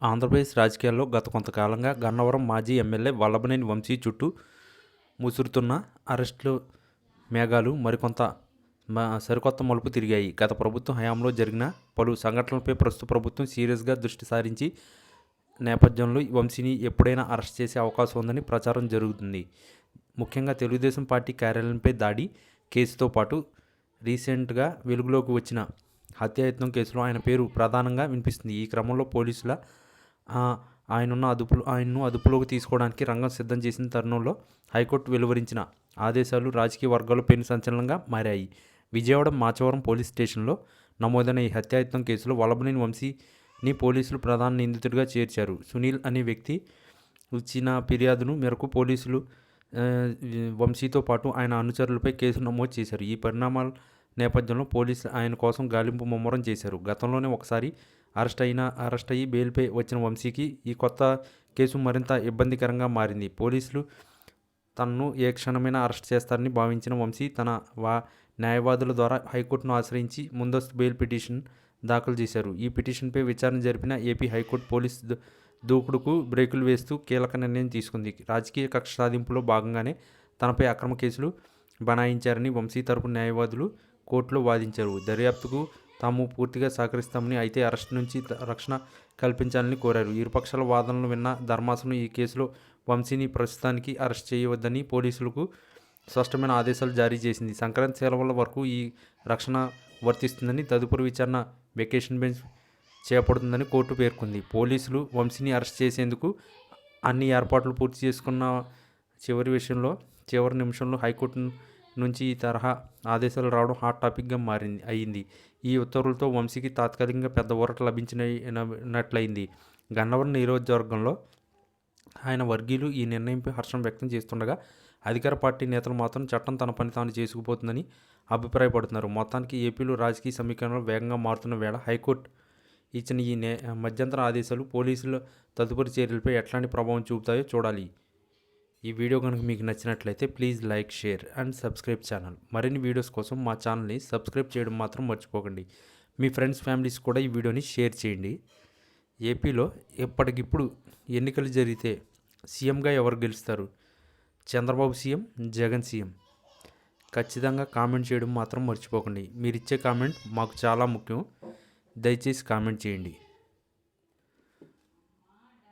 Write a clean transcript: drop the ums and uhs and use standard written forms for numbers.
ఆంధ్రప్రదేశ్ రాజకీయాల్లో గత కొంతకాలంగా గన్నవరం మాజీ ఎమ్మెల్యే వల్లభనేని వంశీ చుట్టూ ముసురుతున్న అరెస్టులు మేఘాలు మరికొంత సరికొత్త మలుపు తిరిగాయి. గత ప్రభుత్వం హయాంలో జరిగిన పలు సంఘటనలపై ప్రస్తుత ప్రభుత్వం సీరియస్గా దృష్టి సారించి నేపథ్యంలో వంశీని ఎప్పుడైనా అరెస్ట్ చేసే అవకాశం ఉందని ప్రచారం జరుగుతుంది. ముఖ్యంగా తెలుగుదేశం పార్టీ కార్యాలయంపై దాడి కేసుతో పాటు రీసెంట్గా వెలుగులోకి వచ్చిన హత్యాయత్నం కేసులో ఆయన పేరు ప్రధానంగా వినిపిస్తుంది. ఈ క్రమంలో పోలీసుల ఆయన్ను అదుపులోకి తీసుకోవడానికి రంగం సిద్ధం చేసిన తరుణంలో హైకోర్టు వెలువరించిన ఆదేశాలు రాజకీయ వర్గాల్లో పెను సంచలనంగా మారాయి. విజయవాడ మాచవరం పోలీస్ స్టేషన్లో నమోదైన ఈ హత్యాయత్నం కేసులో వల్లభనేని వంశీని పోలీసులు ప్రధాన నిందితుడిగా చేర్చారు. సునీల్ అనే వ్యక్తి ఇచ్చిన ఫిర్యాదును మేరకు పోలీసులు వంశీతో పాటు ఆయన అనుచరులపై కేసు నమోదు చేశారు. ఈ పరిణామాల నేపథ్యంలో పోలీసులు ఆయన కోసం గాలింపు ముమ్మరం చేశారు. గతంలోనే ఒకసారి అరెస్ట్ అయ్యి బెయిల్పై వచ్చిన వంశీకి ఈ కొత్త కేసు మరింత ఇబ్బందికరంగా మారింది. పోలీసులు తనను ఏ క్షణమైనా అరెస్ట్ చేస్తారని భావించిన వంశీ తన న్యాయవాదుల ద్వారా హైకోర్టును ఆశ్రయించి ముందస్తు బెయిల్ పిటిషన్ దాఖలు చేశారు. ఈ పిటిషన్పై విచారణ జరిపిన ఏపీ హైకోర్టు పోలీసు దూకుడుకు బ్రేకులు వేస్తూ కీలక నిర్ణయం తీసుకుంది. రాజకీయ కక్ష సాధింపులో భాగంగానే తనపై అక్రమ కేసులు బనాయించారని వంశీ తరపు న్యాయవాదులు కోర్టులో వాదించారు. దర్యాప్తుకు తాము పూర్తిగా సహకరిస్తామని, అయితే అరెస్ట్ నుంచి రక్షణ కల్పించాలని కోరారు. ఇరుపక్షాల వాదనలు విన్న ధర్మాసనం ఈ కేసులో వంశీని ప్రస్తుతానికి అరెస్ట్ చేయవద్దని పోలీసులకు స్పష్టమైన ఆదేశాలు జారీ చేసింది. సంక్రాంతి సెలవుల వరకు ఈ రక్షణ వర్తిస్తుందని, తదుపరి విచారణ వెకేషన్ బెంచ్ చేపడుతుందని కోర్టు పేర్కొంది. పోలీసులు వంశీని అరెస్ట్ చేసేందుకు అన్ని ఏర్పాట్లు పూర్తి చేసుకున్న చివరి నిమిషంలో హైకోర్టు నుంచి ఈ తరహా ఆదేశాలు రావడం హాట్ టాపిక్గా అయింది. ఈ ఉత్తర్వులతో వంశీకి తాత్కాలికంగా పెద్ద ఊరట లభించినట్లయింది. గన్నవరం నియోజకవర్గంలో ఆయన వర్గీయులు ఈ నిర్ణయంపై హర్షం వ్యక్తం చేస్తుండగా, అధికార పార్టీ నేతలు మాత్రం చట్టం తన పని తాను చేసుకుపోతుందని అభిప్రాయపడుతున్నారు. మొత్తానికి ఏపీలో రాజకీయ సమీకరణలు వేగంగా మారుతున్న వేళ హైకోర్టు ఇచ్చిన ఈ మధ్యంతర ఆదేశాలు పోలీసుల తదుపరి చర్యలపై ఎట్లాంటి ప్రభావం చూపుతాయో చూడాలి. ఈ వీడియో కనుక మీకు నచ్చినట్లయితే please like, share and subscribe channel. మరిన్ని వీడియోస్ కోసం మా ఛానల్ని సబ్స్క్రైబ్ చేయడం మాత్రం మర్చిపోకండి. మీ ఫ్రెండ్స్, ఫ్యామిలీస్ కూడా ఈ వీడియోని షేర్ చేయండి. ఏపీలో ఎప్పటికిప్పుడు ఎన్నికలు జరిగితే సీఎంగా ఎవరు గెలుస్తారు? Chandrababu CM, Jagan CM? ఖచ్చితంగా కామెంట్ చేయడం మాత్రం మర్చిపోకండి. మీరు ఇచ్చే కామెంట్ మాకు చాలా ముఖ్యం. దయచేసి కామెంట్ చేయండి.